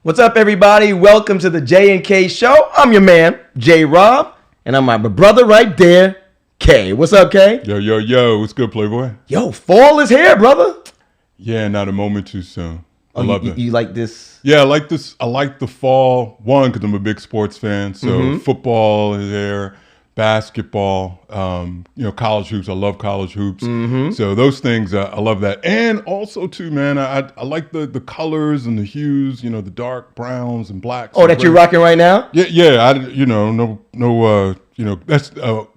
What's up, everybody? Welcome to the J&K Show. I'm your man, J. Rob, and I'm my brother right there, K. What's up, K? Yo. What's good, Playboy? Yo, fall is here, brother. Yeah, not a moment too soon. I love it. You like this? Yeah, I like this. I like the fall, one, because I'm a big sports fan. So football is there, basketball, college hoops. I love college hoops. So those things, I love that. And also, too, man, I like the colors and the hues, the dark browns and blacks. Oh, that you're rocking right now? Yeah. That's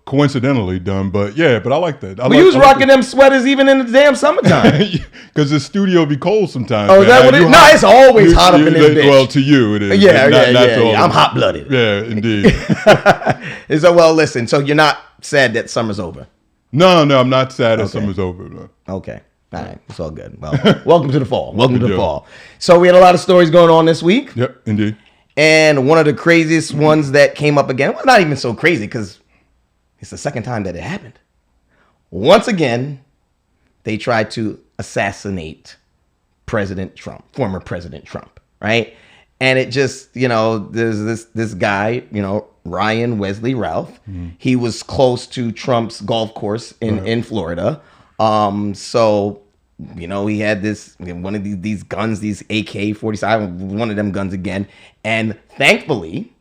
coincidentally done, but I like that. You was rocking them sweaters even in the damn summertime. Because the studio be cold sometimes. Oh, is that what it is? No, it's always hot up in this bitch. Well, to you it is. Yeah. I'm hot-blooded. Yeah, indeed. So, well, listen, so you're not sad that summer's over? No, I'm not sad that summer's over. No. Okay. All right. It's all good. Well, welcome to the fall. Welcome to the fall. So we had a lot of stories going on this week. Yep, indeed. And one of the craziest ones that came up again, well, not even so crazy because it's the second time that it happened. Once again, they tried to assassinate former President Trump, right? And it just, there's this guy, Ryan Wesley Ralph. He was close to Trump's golf course in Florida. So, he had one of these guns, these AK-47, one of them guns again. And thankfully,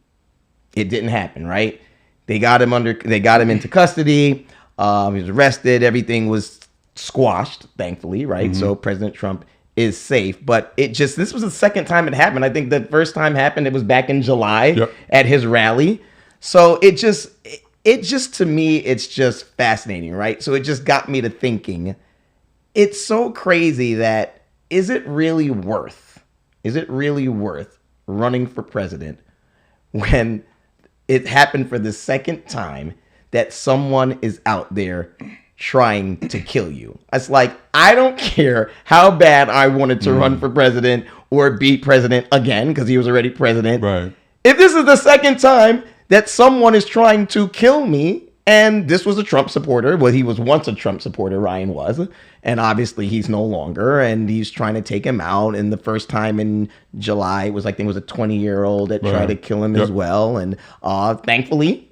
it didn't happen, right? They got him into custody. He was arrested. Everything was squashed, thankfully, right? So President Trump is safe. But this was the second time it happened. I think the first time happened, it was back in July at his rally. So it just to me, it's just fascinating, right? So it just got me to thinking, it's so crazy that is it really worth running for president when it happened for the second time that someone is out there trying to kill you? It's like, I don't care how bad I wanted to run for president or be president again, because he was already president. Right. If this is the second time that someone is trying to kill me, and this was a Trump supporter, well, he was once a Trump supporter, Ryan was, and obviously he's no longer, and he's trying to take him out. And the first time in July, it was like, I think it was a 20-year-old that tried to kill him as well. And thankfully,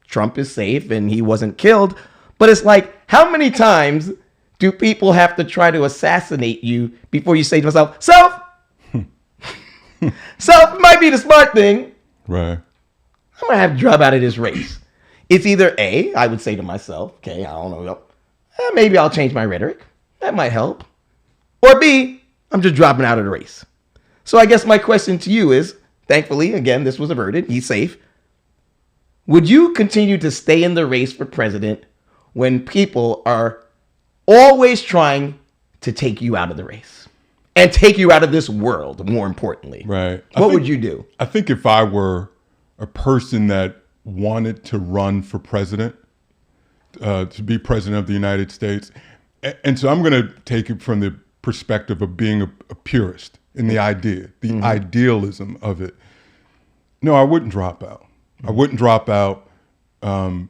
Trump is safe and he wasn't killed. But it's like, how many times do people have to try to assassinate you before you say to yourself, self might be the smart thing. Right. I'm going to have to drop out of this race. It's either A, I would say to myself, okay, I don't know, maybe I'll change my rhetoric. That might help. Or B, I'm just dropping out of the race. So I guess my question to you is, thankfully, again, this was averted. He's safe. Would you continue to stay in the race for president when people are always trying to take you out of the race and take you out of this world, more importantly? Right. What would you do? I think if I were a person that wanted to run for president, to be president of the United States. And so I'm going to take it from the perspective of being a purist in the idea, the idealism of it. No, I wouldn't drop out. I wouldn't drop out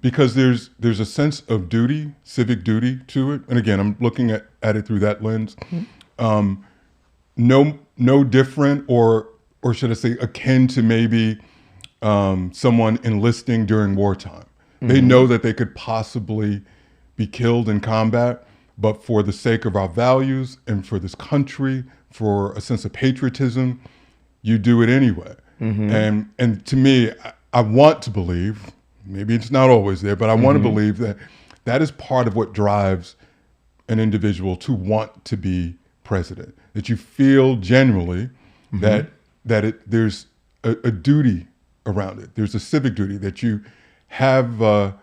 because there's a sense of duty, civic duty to it. And again, I'm looking at it through that lens. No different, or should I say akin to maybe someone enlisting during wartime. They know that they could possibly be killed in combat, but for the sake of our values and for this country, for a sense of patriotism, you do it anyway. And to me, I want to believe, maybe it's not always there, but I want to believe that is part of what drives an individual to want to be president. That you feel genuinely that there's a duty around it. There's a civic duty that you have, that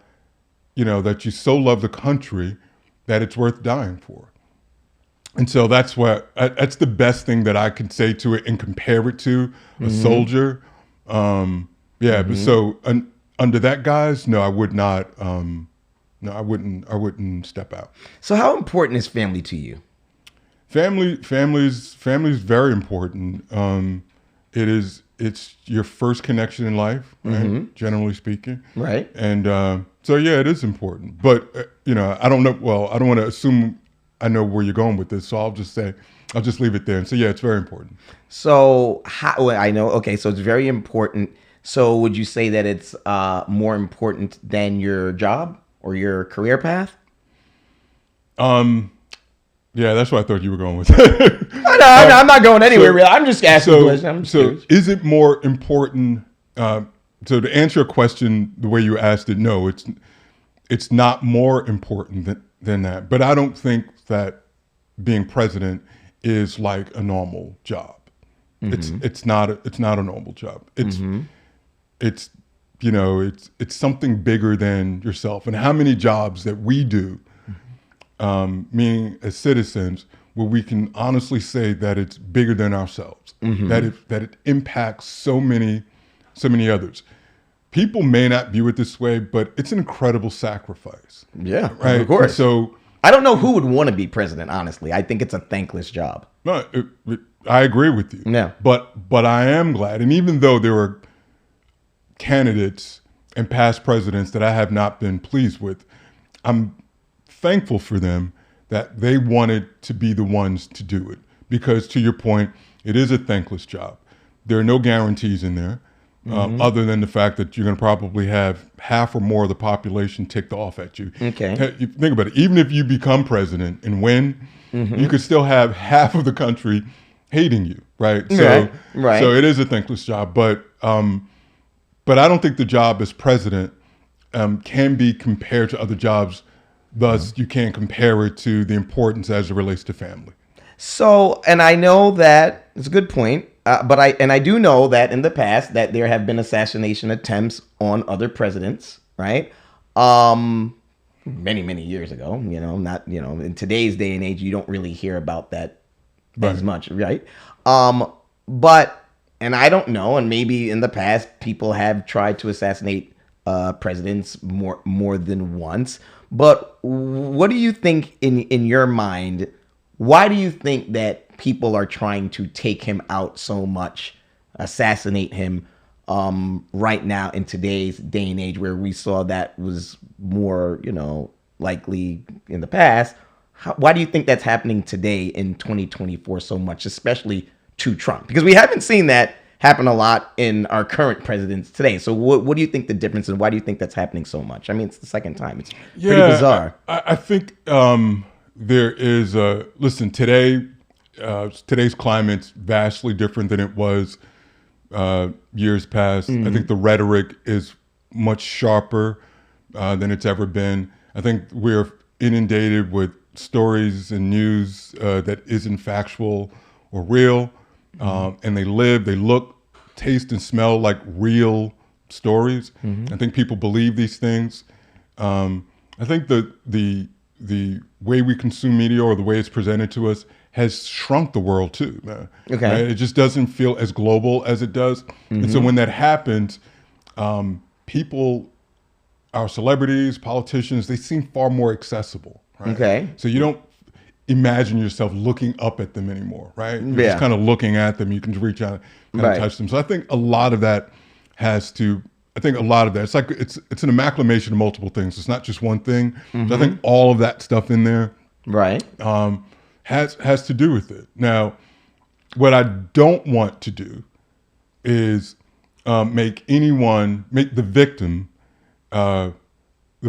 you so love the country that it's worth dying for. And so that's that's the best thing that I can say to it and compare it to a soldier. But so under that guise, no, I would not. No, I wouldn't step out. So how important is family to you? Family's very important. It's your first connection in life, right? Generally speaking. Right. And so, yeah, it is important. But, I don't know. Well, I don't want to assume I know where you're going with this, so I'll just leave it there and say, yeah, it's very important. So well, I know. Okay, so it's very important. So would you say that it's more important than your job or your career path? Yeah, that's what I thought you were going with. No, I'm not going anywhere. Really, I'm just asking a question. I'm just curious. Is it more important? So to answer your question the way you asked it, no, it's not more important than that. But I don't think that being president is like a normal job. It's not a normal job. It's it's something bigger than yourself. And how many jobs that we do, meaning as citizens, where we can honestly say that it's bigger than ourselves, that it impacts so many others. People may not view it this way, but it's an incredible sacrifice. Yeah, right. Of course. And so I don't know who would want to be president. Honestly, I think it's a thankless job. no, I agree with you. Yeah. But I am glad, and even though there were candidates and past presidents that I have not been pleased with, I'm thankful for them that they wanted to be the ones to do it. Because to your point, it is a thankless job. There are no guarantees in there, other than the fact that you're going to probably have half or more of the population ticked off at you. Okay. You think about it. Even if you become president and win, you could still have half of the country hating you, right? So, Right. So it is a thankless job, but I don't think the job as president can be compared to other jobs. Thus, you can't compare it to the importance as it relates to family. So, and I know that it's a good point, but I do know that in the past that there have been assassination attempts on other presidents, right? Many years ago, not in today's day and age, you don't really hear about that as much, right? But and I don't know, and maybe in the past people have tried to assassinate presidents more than once. But what do you think in your mind? Why do you think that people are trying to take him out so much, assassinate him right now in today's day and age, where we saw that was more, likely in the past? Why do you think that's happening today in 2024 so much, especially to Trump? Because we haven't seen that happen a lot in our current presidents today. So what do you think the difference is? Why do you think that's happening so much? I mean, it's the second time. It's pretty bizarre. I think there is listen, today's climate's vastly different than it was years past. I think the rhetoric is much sharper than it's ever been. I think we're inundated with stories and news that isn't factual or real. And they look, taste, and smell like real stories. I think people believe these things. I think the way we consume media or the way it's presented to us has shrunk the world too. Okay. Right? It just doesn't feel as global as it does. And so when that happens, people, our celebrities, politicians, they seem far more accessible. Right? Okay. So you don't imagine yourself looking up at them anymore, right? You're just kind of looking at them. You can reach out and touch them. So I think a lot of that it's like it's an amalgamation of multiple things. It's not just one thing. So I think all of that stuff in there has to do with it. Now, what I don't want to do is make the victim the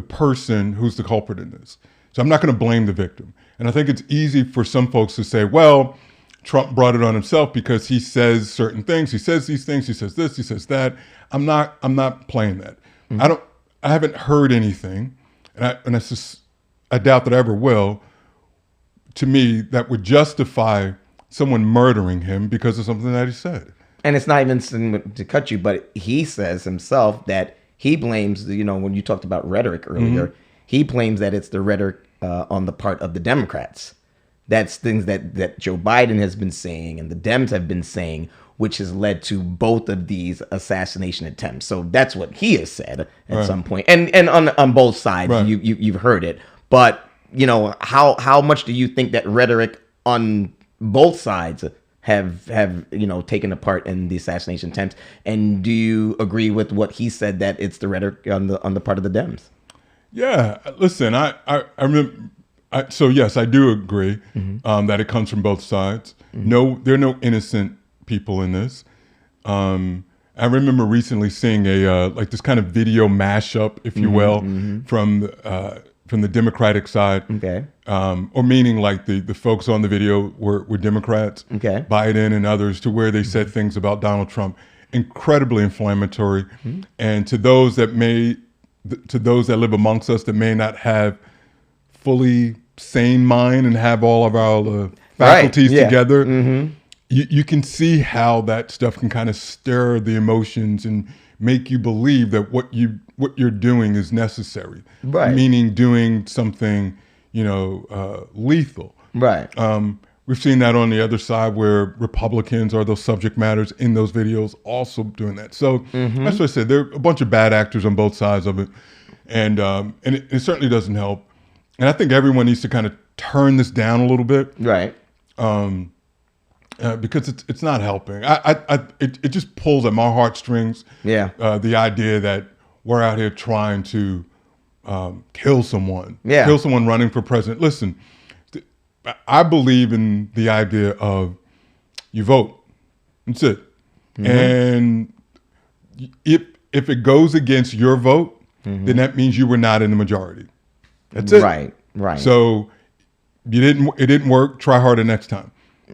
person who's the culprit in this. So I'm not going to blame the victim. And I think it's easy for some folks to say, well, Trump brought it on himself because he says certain things. He says these things. He says this. He says that. I'm not playing that. I haven't heard anything, and I doubt that I ever will. To me, that would justify someone murdering him because of something that he said. And it's not even to cut you, but he says himself that he blames, when you talked about rhetoric earlier, he blames that it's the rhetoric on the part of the Democrats. That's things that Joe Biden has been saying and the Dems have been saying, which has led to both of these assassination attempts. So that's what he has said at some point. And on both sides, you've heard it. But, how much do you think that rhetoric on both sides have taken a part in the assassination attempts? And do you agree with what he said, that it's the rhetoric on the part of the Dems? Yeah, listen, I remember So yes, I do agree that it comes from both sides. No, there are no innocent people in this. I remember recently seeing a like this kind of video mashup, if you will, from the Democratic side. Okay. Or meaning like the folks on the video were Democrats, Okay. Biden and others, to where they said things about Donald Trump incredibly inflammatory, and to those that live amongst us that may not have fully sane mind and have all of our faculties together, you can see how that stuff can kind of stir the emotions and make you believe that what you're doing is necessary. Right. Meaning doing something, lethal. Right. We've seen that on the other side where Republicans or those subject matters in those videos also doing that. So that's what I said. There are a bunch of bad actors on both sides of it, and it certainly doesn't help. And I think everyone needs to kind of turn this down a little bit, Right. because it's not helping. It just pulls at my heartstrings. Yeah. The idea that we're out here trying to kill someone, Yeah. kill someone running for president. Listen, I believe in the idea of you vote. That's it. And if it goes against your vote, then that means you were not in the majority. That's it. Right. Right. So it didn't work. Try harder next time.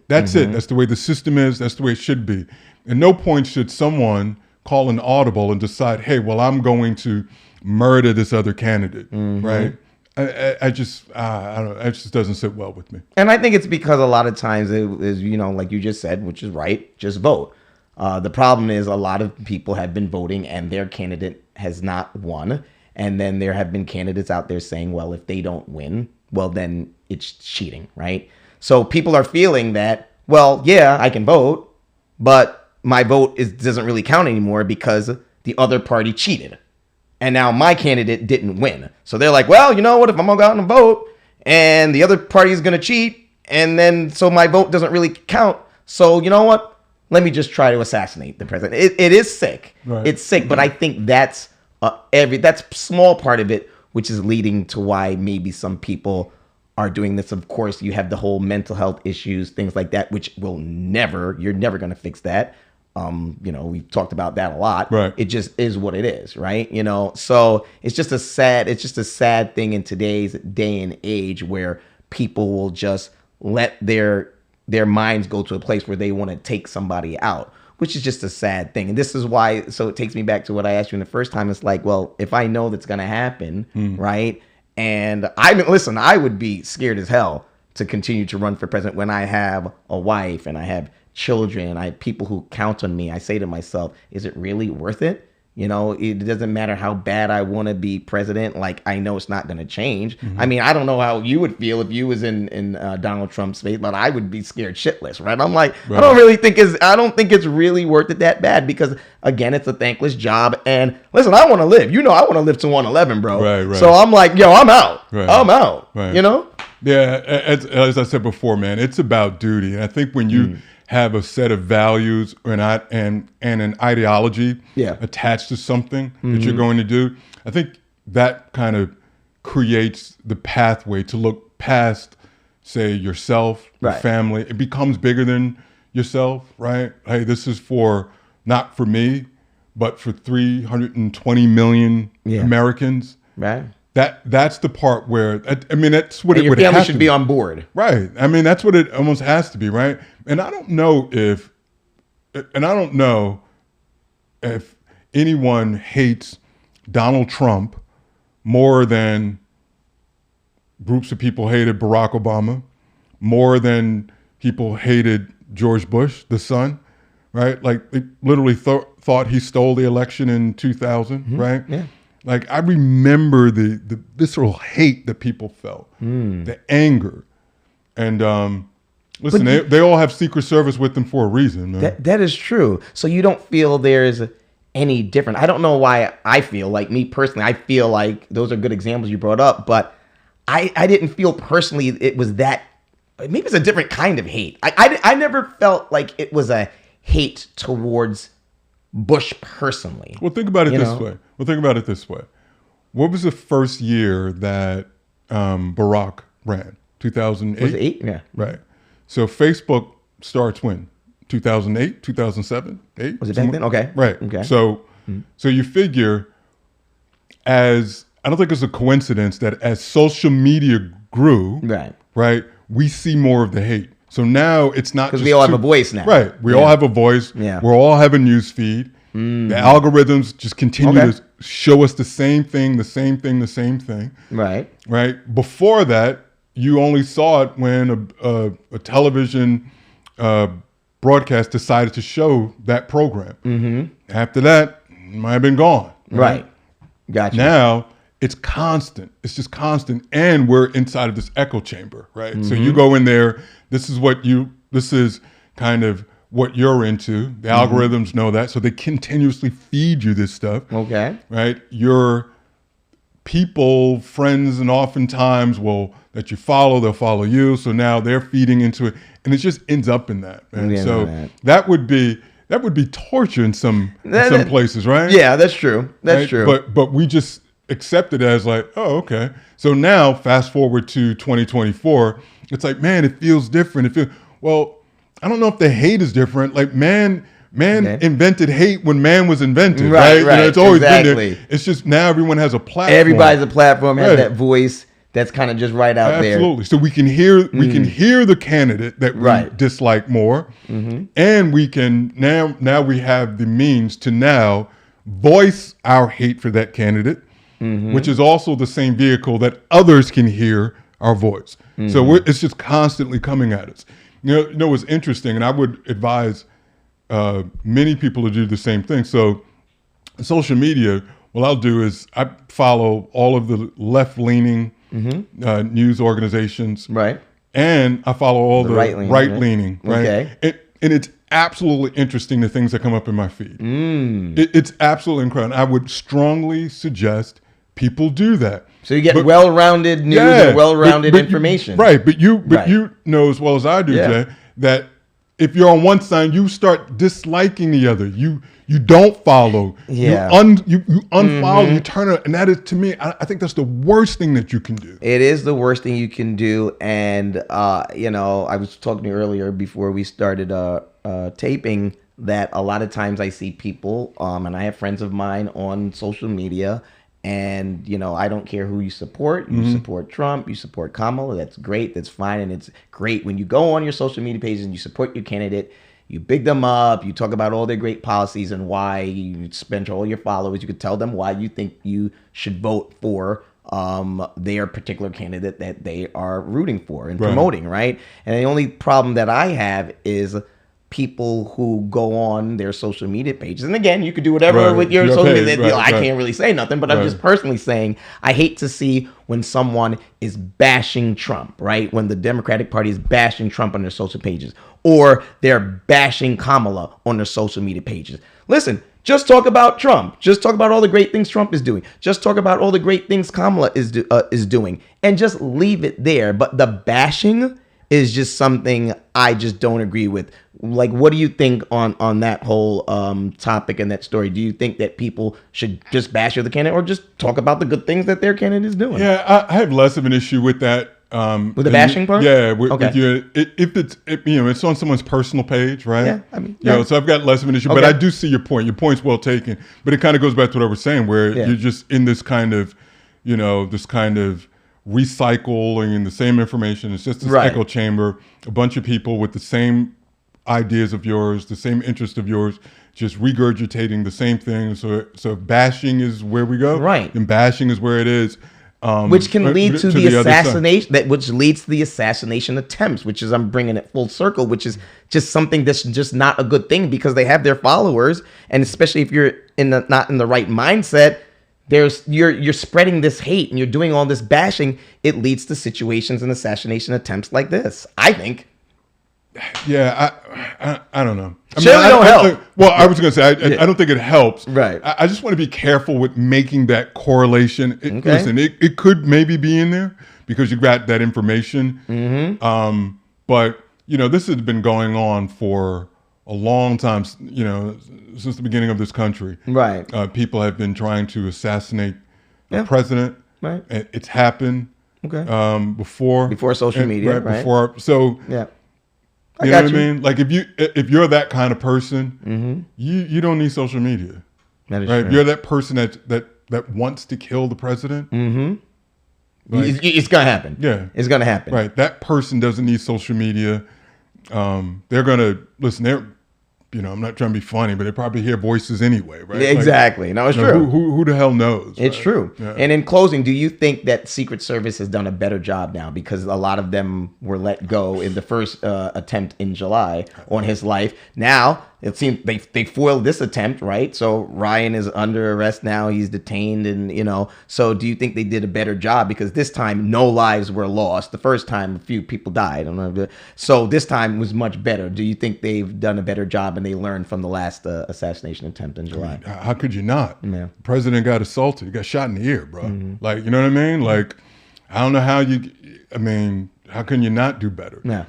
That's it. That's the way the system is. That's the way it should be. At no point should someone call an audible and decide, hey, well, I'm going to murder this other candidate, right? I just don't know. It just doesn't sit well with me. And I think it's because a lot of times it is, like you just said, which is right, just vote. The problem is a lot of people have been voting and their candidate has not won. And then there have been candidates out there saying, well, if they don't win, well, then it's cheating, right? So people are feeling that, well, yeah, I can vote, but my vote doesn't really count anymore because the other party cheated. And now my candidate didn't win. So they're like, well, you know what? If I'm going to go out and vote and the other party is going to cheat, and then so my vote doesn't really count. So you know what? Let me just try to assassinate the president. It is sick. Right. It's sick. But I think that's that's a small part of it, which is leading to why maybe some people are doing this. Of course, you have the whole mental health issues, things like that, which you're never going to fix that. We've talked about that a lot. Right. It just is what it is, right? So it's just a sad thing in today's day and age where people will just let their minds go to a place where they want to take somebody out, which is just a sad thing. And this is why, so it takes me back to what I asked you in the first time. It's like, well, if I know that's going to happen, right? And I would be scared as hell to continue to run for president when I have a wife and I have children, I have people who count on me. I say to myself, is it really worth it? It doesn't matter how bad I want to be president. Like, I know it's not going to change. I mean, I don't know how you would feel if you was in Donald Trump's face, but I would be scared shitless, right? I'm like, right. I don't think it's really worth it that bad because, again, it's a thankless job. And listen, I want to live. I want to live to 111, bro. Right. So I'm like, yo, I'm out. Right. I'm out. Right. Yeah, as I said before, man, it's about duty. And I think when you have a set of values and an ideology attached to something that you're going to do, I think that kind of creates the pathway to look past, say, yourself, your family. It becomes bigger than yourself, right? Hey, this is not for me, but for 320 million Americans. Right. That's the part where, I mean, that's what and it would have to be. Your family should be on board. Right. I mean, that's what it almost has to be, right? And I don't know if anyone hates Donald Trump more than groups of people hated Barack Obama, more than people hated George Bush, the son, right? Like, they literally thought he stole the election in 2000, right? Yeah. Like, I remember the visceral hate that people felt, the anger. And listen, they all have Secret Service with them for a reason, man. That is true. So you don't feel there's any different. I don't know why I feel like, me personally, I feel like those are good examples you brought up, but I didn't feel personally it was that, maybe it's a different kind of hate. I never felt like it was a hate towards Bush personally. Well, think about it this way. What was the first year that Barack ran? 2008? Was it 8? Yeah. Right. So Facebook starts when? 2008, 2007, 8? Was it back then? Okay. Right. Okay. So you figure as, I don't think it's a coincidence that as social media grew, Right. we see more of the hate. So now it's not Because just we all have a voice now. Right. We all have a voice. Yeah. We're all have a news feed. The algorithms just continue to show us the same thing, the same thing, the same thing. Right. Right. Before that, you only saw it when a television broadcast decided to show that program. After that, it might have been gone. Right. Gotcha. Now it's constant. It's just constant, and we're inside of this echo chamber, right? So you go in there. This is kind of what you're into. The algorithms know that, so they continuously feed you this stuff. Okay. Right. Your people, friends, and oftentimes that you follow, they'll follow you. So now they're feeding into it, and it just ends up in that. Man. Yeah, So that would be torture in some places, right? Yeah, that's true. That's true. But we just accept it as like, oh, okay. So now fast forward to 2024, it's like, man, it feels different. Well, I don't know if the hate is different. Like man invented hate when man was invented, right? Right. It's always been there. It's just now everyone has a platform. Everybody's a platform, has that voice that's kind of just right out there. Absolutely. So we can hear the candidate that we dislike more, and we can now we have the means to now voice our hate for that candidate, which is also the same vehicle that others can hear our voice. So it's just constantly coming at us. You know what's interesting, and I would advise many people to do the same thing. So social media, what I'll do is I follow all of the left-leaning news organizations. Right. And I follow all the right-leaning. Right. Okay. And it's absolutely interesting, the things that come up in my feed. It's absolutely incredible. I would strongly suggest people do that. So you get well-rounded news and well-rounded information. But you know as well as I do, Jay, that if you're on one side, you start disliking the other. You don't follow. Yeah. You unfollow. You turn it, and that is, to me, I think that's the worst thing that you can do. It is the worst thing you can do, and I was talking to you earlier before we started taping that a lot of times I see people, and I have friends of mine on social media. And, I don't care who you support. You support Trump, you support Kamala. That's great. That's fine. And it's great when you go on your social media pages and you support your candidate. You big them up. You talk about all their great policies and why you spend all your followers. You could tell them why you think you should vote for their particular candidate that they are rooting for and promoting, right? And the only problem that I have is people who go on their social media pages. And again, you could do whatever with your social media. I can't really say nothing, but I'm just personally saying I hate to see when someone is bashing Trump, right? When the Democratic Party is bashing Trump on their social pages, or they're bashing Kamala on their social media pages. Listen, just talk about Trump. Just talk about all the great things Trump is doing. Just talk about all the great things Kamala is doing, and just leave it there. But the bashing is just something I just don't agree with. Like, what do you think on that whole topic and that story? Do you think that people should just bash the candidate, or just talk about the good things that their candidate is doing? Yeah, I have less of an issue with that. With the bashing part? Yeah, with you. If it's on someone's personal page, right? Yeah, so I've got less of an issue. But I do see your point. Your point's well taken. But it kind of goes back to what I was saying, where you're just in this kind of, recycling the same information. It's just this echo chamber, a bunch of people with the same ideas of yours, the same interest of yours, just regurgitating the same thing. So if bashing is where we go, then bashing is where it is. Which can lead to the assassination, which leads to the assassination attempts, which is, I'm bringing it full circle, which is just something that's just not a good thing, because they have their followers, and especially if you're not in the right mindset, you're spreading this hate and you're doing all this bashing. It leads to situations and assassination attempts like this, I think. Yeah, I don't know. I don't help. I was going to say, I don't think it helps. Right. I just want to be careful with making that correlation. Listen, it could maybe be in there because you got that information. But, this has been going on for a long time, since the beginning of this country. Right. People have been trying to assassinate the president. Right. It's happened. Okay. Before social media, right? Before, so Yeah. you know what I mean? Like if you're that kind of person, you don't need social media. That is right? true. If you're that person that wants to kill the president, It's gonna happen. Yeah. It's gonna happen. right? That person doesn't need social media. They're gonna listen. I'm not trying to be funny, but they probably hear voices anyway, right? Exactly. No, it's true. Who the hell knows? It's right? true. Yeah. And in closing, do you think that Secret Service has done a better job now because a lot of them were let go in the first attempt in July on his life? Now it seems they foiled this attempt, right? So Ryan is under arrest now. He's detained, and So do you think they did a better job because this time no lives were lost? The first time a few people died. I don't know. So this time was much better. Do you think they've done a better job and they learned from the last assassination attempt in July? How could you not? Yeah. The president got assaulted. He got shot in the ear, bro. Like, you know what I mean? Like, I don't know how how can you not do better? Yeah.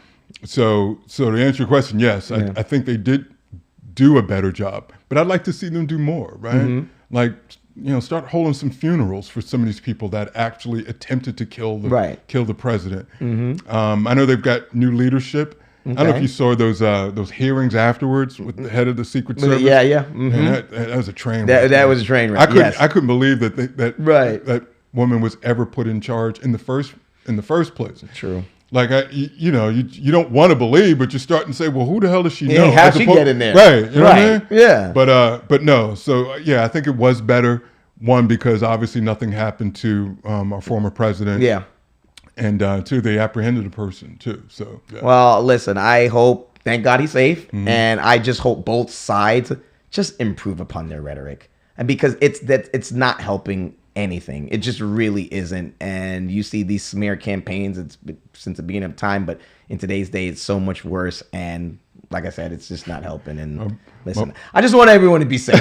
So to answer your question, yes, I think they did do a better job, but I'd like to see them do more, right? Like, start holding some funerals for some of these people that actually attempted to kill the president. I know they've got new leadership. I don't know if you saw those hearings afterwards with the head of the Secret Service. Yeah. And that was a train That, wreck. that was a train wreck. I couldn't believe that that woman was ever put in charge in the first place. True. Like you don't want to believe, but you're starting to say, well, who the hell does she know? How'd she get in there? Right. You know what I mean? Yeah. But no. So I think it was better. One, because obviously nothing happened to our former president. Yeah. And two, they apprehended a person too. So yeah. Well, listen, thank God he's safe. And I just hope both sides just improve upon their rhetoric. And because it's not helping anything. It just really isn't. And you see these smear campaigns, it's been since the beginning of time, but in today's day, it's so much worse. And like I said, it's just not helping. And listen, I just want everyone to be safe.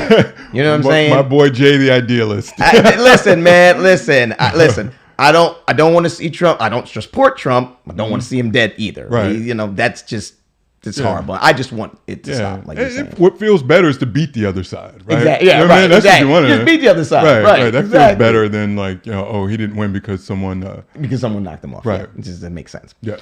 You know what I'm saying? My boy Jay, the idealist. Listen, man, listen. I don't want to see Trump. I don't support Trump. I don't want to see him dead either. Right. That's just, it's horrible. I just want it to stop. Like you're saying. What feels better is to beat the other side, right? Exactly. Yeah, you know right. That's what you want to just beat the other side. Right. That feels better than he didn't win because someone knocked him off. Right. Yeah. It just doesn't make sense. Yeah.